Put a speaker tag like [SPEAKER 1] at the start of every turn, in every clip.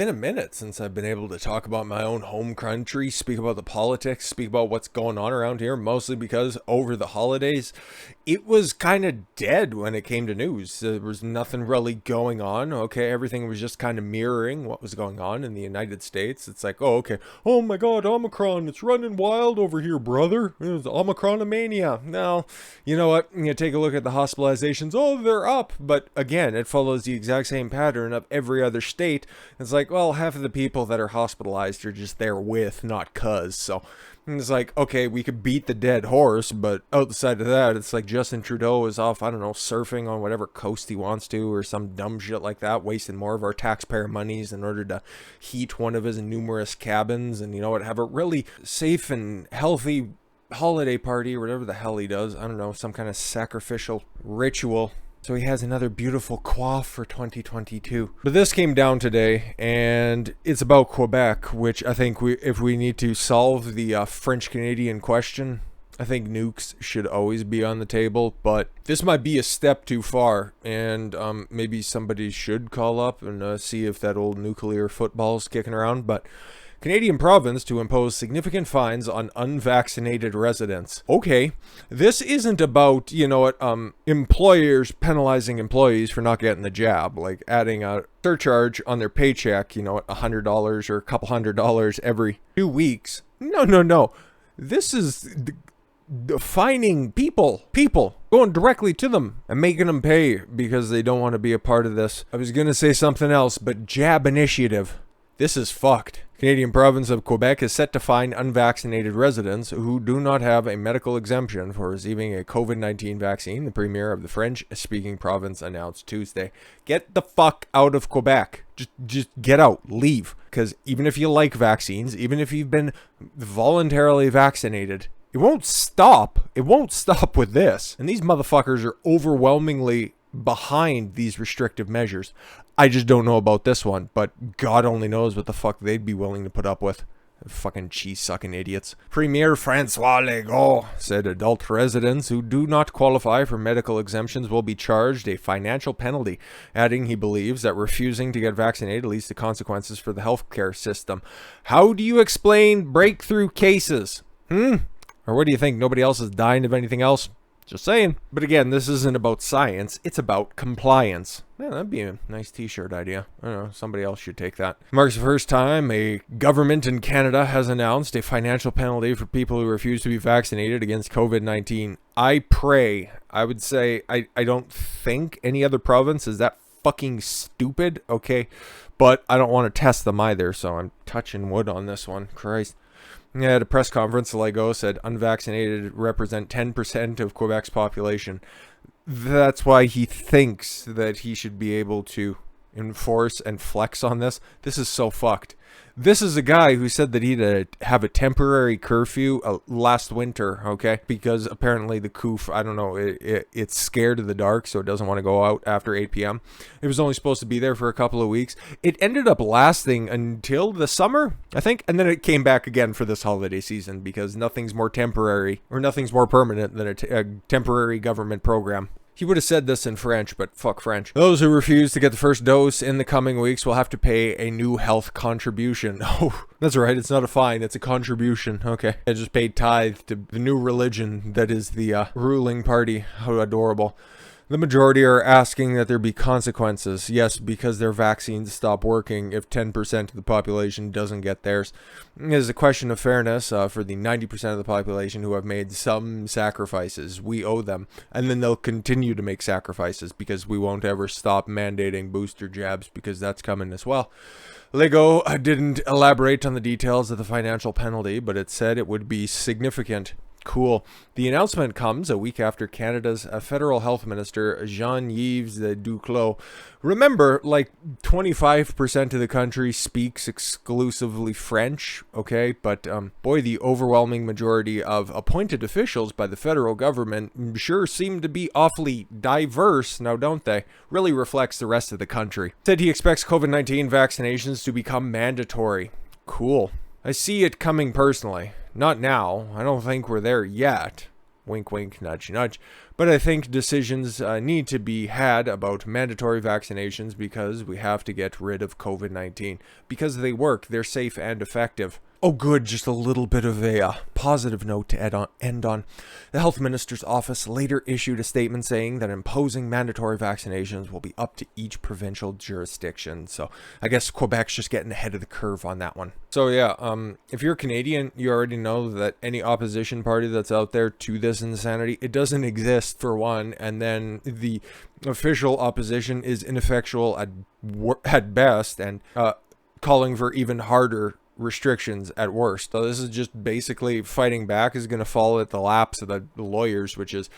[SPEAKER 1] Been a minute since I've been able to talk about my own home country, speak about the politics, speak about what's going on around here, mostly because over the holidays, it was kind of dead when it came to news. There was nothing really going on. Okay, everything was just kind of mirroring what was going on in the United States. It's like, oh, okay, oh my God, Omicron, it's running wild over here, brother. It's Omicronomania. Now, you know what? You take a look at the hospitalizations. Oh, they're up. But again, it follows the exact same pattern of every other state. It's like, well, half of the people that are hospitalized are just there with, not cuz. So it's like, okay, we could beat the dead horse, but outside of that, it's like Justin Trudeau is off, I don't know, surfing on whatever coast he wants to or some dumb shit like that, wasting more of our taxpayer monies in order to heat one of his numerous cabins and, you know what, have a really safe and healthy holiday party or whatever the hell he does. I don't know, some kind of sacrificial ritual. So he has another beautiful quaff for 2022. But this came down today, and it's about Quebec, which I think if we need to solve the French-Canadian question, I think nukes should always be on the table. But this might be a step too far, and maybe somebody should call up and see if that old nuclear football's kicking around. But Canadian province to impose significant fines on unvaccinated residents. Okay, this isn't about, you know what, employers penalizing employees for not getting the jab, like adding a surcharge on their paycheck, you know, $100 or a couple $100 every 2 weeks. No. This is fining people, going directly to them and making them pay because they don't want to be a part of this. I was going to say something else, but jab initiative. This is fucked. Canadian province of Quebec is set to fine unvaccinated residents who do not have a medical exemption for receiving a COVID-19 vaccine, the premier of the French-speaking province announced Tuesday. Get the fuck out of Quebec. Just get out. Leave. Because even if you like vaccines, even if you've been voluntarily vaccinated, it won't stop. It won't stop with this. And these motherfuckers are overwhelmingly behind these restrictive measures. I just don't know about this one, but God only knows what the fuck they'd be willing to put up with. Fucking cheese-sucking idiots. Premier Francois Legault said adult residents who do not qualify for medical exemptions will be charged a financial penalty, adding he believes that refusing to get vaccinated leads to consequences for the healthcare system. How do you explain breakthrough cases? Or what do you think? Nobody else is dying of anything else? Just saying. But again, this isn't about science, it's about compliance. Yeah, that'd be a nice t-shirt idea. I don't know, somebody else should take that. Marks the first time a government in Canada has announced a financial penalty for people who refuse to be vaccinated against COVID-19. I would say, I don't think any other province is that fucking stupid, okay? But I don't want to test them either, so I'm touching wood on this one. Christ. Yeah, at a press conference, Legault said unvaccinated represent 10% of Quebec's population. That's why he thinks that he should be able to enforce and flex on this. This is so fucked. This is a guy who said that he'd have a temporary curfew last winter, okay? Because apparently the COOF, I don't know, it's scared of the dark, so it doesn't want to go out after 8 p.m. It was only supposed to be there for a couple of weeks. It ended up lasting until the summer, I think, and then it came back again for this holiday season because nothing's more temporary or nothing's more permanent than a temporary government program. He would have said this in French, but fuck French. Those who refuse to get the first dose in the coming weeks will have to pay a new health contribution. Oh, that's right. It's not a fine. It's a contribution. Okay. I just paid tithe to the new religion that is the ruling party. How adorable. The majority are asking that there be consequences. Yes, because their vaccines stop working if 10% of the population doesn't get theirs. It is a question of fairness for the 90% of the population who have made some sacrifices. We owe them. And then they'll continue to make sacrifices because we won't ever stop mandating booster jabs because that's coming as well. Legault didn't elaborate on the details of the financial penalty, but it said it would be significant. Cool. The announcement comes a week after Canada's federal health minister, Jean-Yves Duclos. Remember, like 25% of the country speaks exclusively French, okay? But boy, the overwhelming majority of appointed officials by the federal government sure seem to be awfully diverse, now don't they? Really reflects the rest of the country. Said he expects COVID-19 vaccinations to become mandatory. Cool. I see it coming personally. Not now. I don't think we're there yet. Wink, wink, nudge, nudge. But I think decisions need to be had about mandatory vaccinations because we have to get rid of COVID-19. Because they work, they're safe and effective. Oh good, just a little bit of a positive note to end on. The health minister's office later issued a statement saying that imposing mandatory vaccinations will be up to each provincial jurisdiction. So I guess Quebec's just getting ahead of the curve on that one. So yeah, if you're Canadian, you already know that any opposition party that's out there to this insanity, it doesn't exist for one, and then the official opposition is ineffectual at best and calling for even harder restrictions at worst. So this is just basically fighting back is going to fall at the laps of the lawyers, which is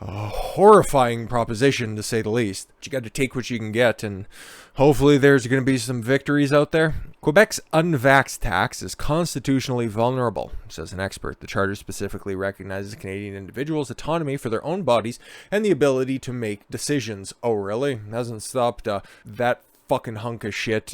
[SPEAKER 1] a horrifying proposition to say the least. But you got to take what you can get, and hopefully there's going to be some victories out there. Quebec's unvaxxed tax is constitutionally vulnerable, says an expert. The charter specifically recognizes Canadian individuals' autonomy for their own bodies and the ability to make decisions. Oh really? Hasn't stopped that fucking hunk of shit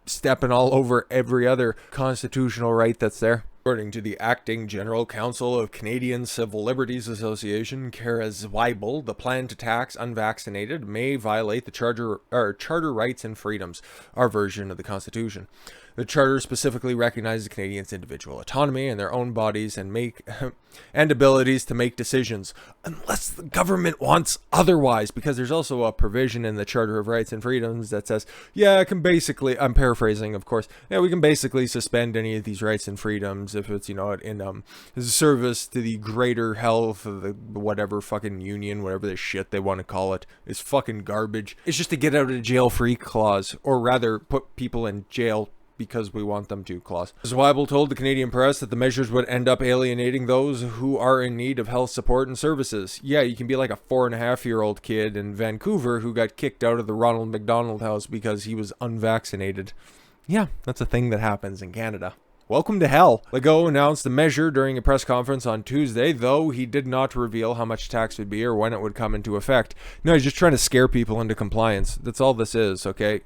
[SPEAKER 1] stepping all over every other constitutional right that's there. According to the Acting General Counsel of Canadian Civil Liberties Association, Kara Zweibel, the plan to tax unvaccinated may violate the charter rights and freedoms, our version of the Constitution. The charter specifically recognizes Canadians' individual autonomy and their own bodies and abilities to make decisions, unless the government wants otherwise. Because there's also a provision in the Charter of Rights and Freedoms that says, yeah, it can basically, I'm paraphrasing, of course, yeah, we can basically suspend any of these rights and freedoms if it's, you know, in service to the greater health of the whatever fucking union, whatever the shit they want to call it, is fucking garbage. It's just a get out of jail free clause, or rather put people in jail because we want them to clause. Zweibel told the Canadian press that the measures would end up alienating those who are in need of health support and services. Yeah, you can be like a 4.5-year-old kid in Vancouver who got kicked out of the Ronald McDonald House because he was unvaccinated. Yeah, that's a thing that happens in Canada. Welcome to hell. Legault announced the measure during a press conference on Tuesday, though he did not reveal how much tax would be or when it would come into effect. No, he's just trying to scare people into compliance. That's all this is, okay?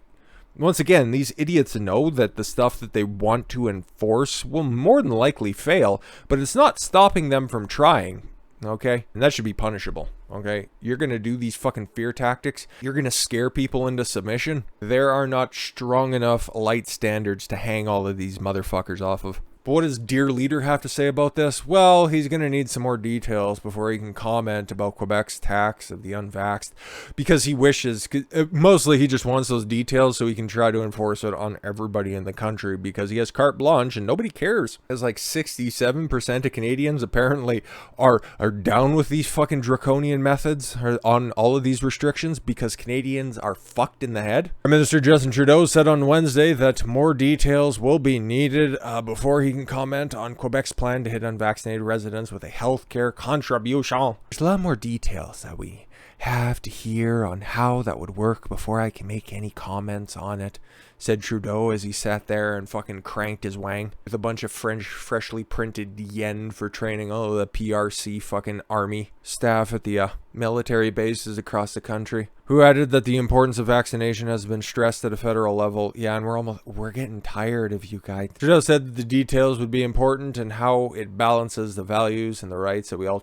[SPEAKER 1] Once again, these idiots know that the stuff that they want to enforce will more than likely fail, but it's not stopping them from trying, okay? And that should be punishable, okay? You're going to do these fucking fear tactics. You're going to scare people into submission. There are not strong enough light standards to hang all of these motherfuckers off of. But what does Dear Leader have to say about this? Well, he's going to need some more details before he can comment about Quebec's tax of the unvaxxed, because he wishes, mostly he just wants those details so he can try to enforce it on everybody in the country, because he has carte blanche and nobody cares. As like 67% of Canadians apparently are down with these fucking draconian methods on all of these restrictions because Canadians are fucked in the head. Prime Minister Justin Trudeau said on Wednesday that more details will be needed before he can comment on Quebec's plan to hit unvaccinated residents with a healthcare contribution. There's a lot more details that we have to hear on how that would work before I can make any comments on it, said Trudeau as he sat there and fucking cranked his wang with a bunch of freshly printed yen for training all of the PRC fucking army staff at the military bases across the country, who added that the importance of vaccination has been stressed at a federal level. Yeah, and we're getting tired of you guys. Trudeau said that the details would be important and how it balances the values and the rights that we all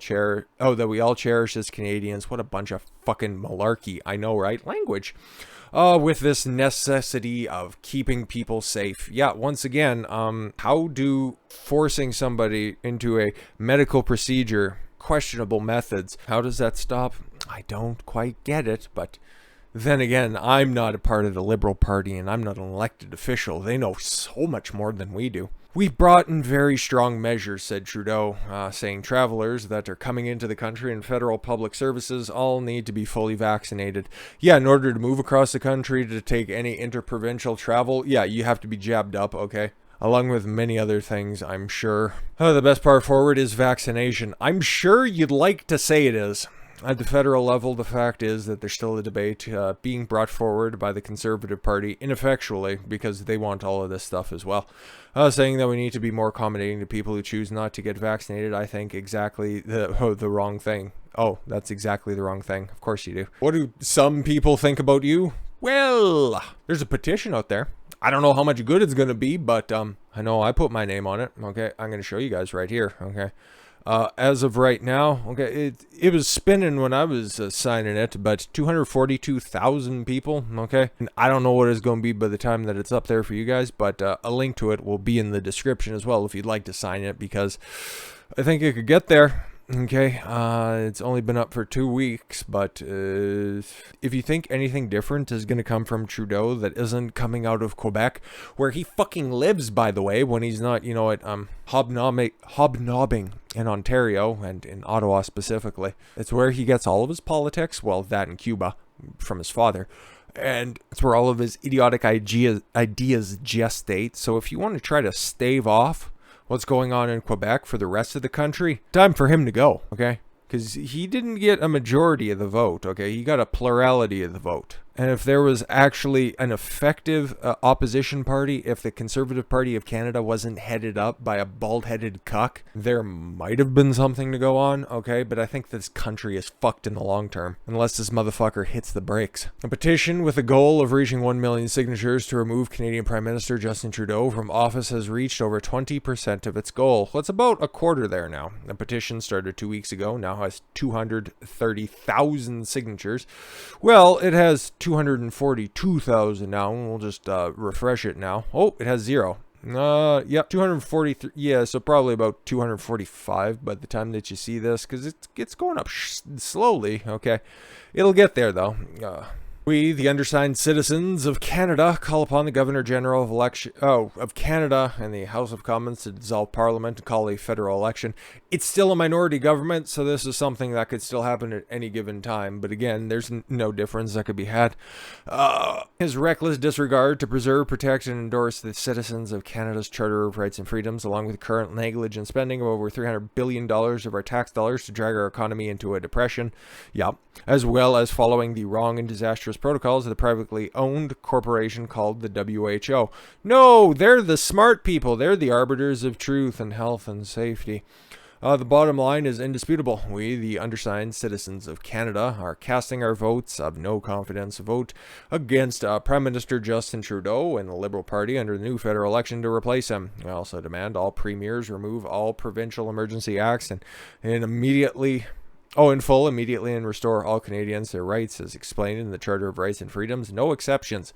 [SPEAKER 1] cherish as Canadians. What a bunch of fucking malarkey. I know, right? Language. With this necessity of keeping people safe. Yeah, once again, how do forcing somebody into a medical procedure, questionable methods, how does that stop? I don't quite get it, but then again, I'm not a part of the Liberal Party and I'm not an elected official. They know so much more than we do. We've brought in very strong measures, said Trudeau, saying travelers that are coming into the country and federal public services all need to be fully vaccinated. Yeah, in order to move across the country to take any interprovincial travel, yeah, you have to be jabbed up, okay? Along with many other things, I'm sure. The best part forward is vaccination. I'm sure you'd like to say it is. At the federal level, the fact is that there's still a debate being brought forward by the Conservative Party ineffectually because they want all of this stuff as well. Saying that we need to be more accommodating to people who choose not to get vaccinated, I think exactly the wrong thing. Oh, that's exactly the wrong thing. Of course you do. What do some people think about you? Well, there's a petition out there. I don't know how much good it's going to be, but I know I put my name on it. Okay, I'm going to show you guys right here. Okay. As of right now, okay, it was spinning when I was signing it, but 242,000 people, okay? And I don't know what it's going to be by the time that it's up there for you guys, but a link to it will be in the description as well if you'd like to sign it, because I think it could get there. Okay, it's only been up for 2 weeks, but if you think anything different is going to come from Trudeau that isn't coming out of Quebec, where he fucking lives, by the way, when he's not, you know, at hobnobbing in Ontario and in Ottawa specifically. It's where he gets all of his politics, well, that in Cuba, from his father. And it's where all of his idiotic ideas gestate. So if you want to try to stave off what's going on in Quebec for the rest of the country, time for him to go, okay? Because he didn't get a majority of the vote, okay? He got a plurality of the vote. And if there was actually an effective opposition party, if the Conservative Party of Canada wasn't headed up by a bald-headed cuck, there might have been something to go on, okay? But I think this country is fucked in the long term, unless this motherfucker hits the brakes. A petition with the goal of reaching 1 million signatures to remove Canadian Prime Minister Justin Trudeau from office has reached over 20% of its goal. Well, it's about a quarter there now. The petition started 2 weeks ago, now has 230,000 signatures. Well, it has 242,000 now. We'll just refresh it now. Oh, it has 0. Yep, 243. Yeah, so probably about 245 by the time that you see this, because it's going up slowly. Okay, it'll get there though. We, the undersigned citizens of Canada, call upon the Governor General of Canada and the House of Commons to dissolve Parliament and call a federal election. It's still a minority government, so this is something that could still happen at any given time. But again, there's no difference that could be had. His reckless disregard to preserve, protect, and endorse the citizens of Canada's Charter of Rights and Freedoms, along with current negligent spending of over $300 billion of our tax dollars to drag our economy into a depression. Yep. As well as following the wrong and disastrous protocols of the privately owned corporation called the WHO. No, they're the smart people. They're the arbiters of truth and health and safety. The bottom line is indisputable. We, the undersigned citizens of Canada, are casting our votes of no confidence vote against Prime Minister Justin Trudeau and the Liberal Party under the new federal election to replace him. We also demand all premiers remove all provincial emergency acts and immediately and restore all Canadians their rights as explained in the Charter of Rights and Freedoms, no exceptions.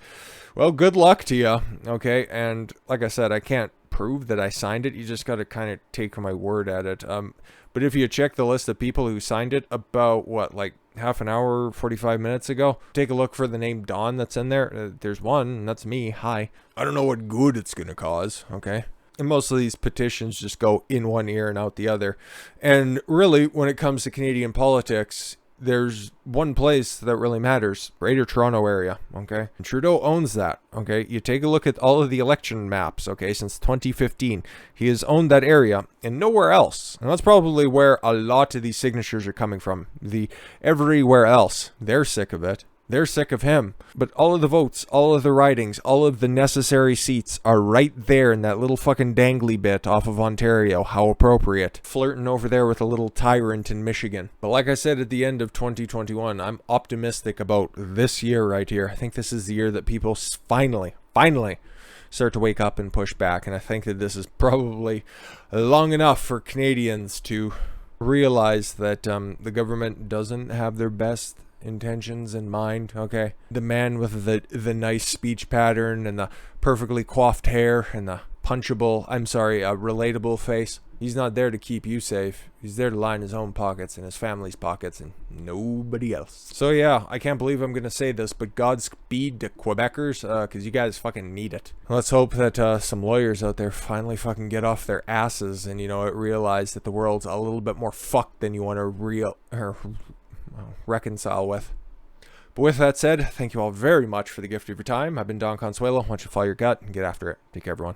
[SPEAKER 1] Well, good luck to you, okay? And like I said, I can't prove that I signed it. You just got to kind of take my word at it. But if you check the list of people who signed it about, like half an hour, 45 minutes ago, take a look for the name Don that's in there. There's one, and that's me. Hi. I don't know what good it's going to cause, okay? And most of these petitions just go in one ear and out the other. And really, when it comes to Canadian politics, there's one place that really matters, Greater Toronto Area, okay? And Trudeau owns that, okay? You take a look at all of the election maps, okay, since 2015. He has owned that area and nowhere else. And that's probably where a lot of these signatures are coming from. The everywhere else, they're sick of it. They're sick of him. But all of the votes, all of the ridings, all of the necessary seats are right there in that little fucking dangly bit off of Ontario. How appropriate. Flirting over there with a little tyrant in Michigan. But like I said at the end of 2021, I'm optimistic about this year right here. I think this is the year that people finally start to wake up and push back. And I think that this is probably long enough for Canadians to realize that the government doesn't have their best intentions in mind, okay? The man with the nice speech pattern and the perfectly coiffed hair and the relatable face. He's not there to keep you safe. He's there to line his own pockets and his family's pockets and nobody else. So yeah, I can't believe I'm gonna say this, but Godspeed to Quebecers, because you guys fucking need it. Let's hope that some lawyers out there finally fucking get off their asses and, realize that the world's a little bit more fucked than you want to reconcile with. But with that said, thank you all very much for the gift of your time. I've been Don Consuelo. Why don't you follow your gut and get after it. Take care, everyone.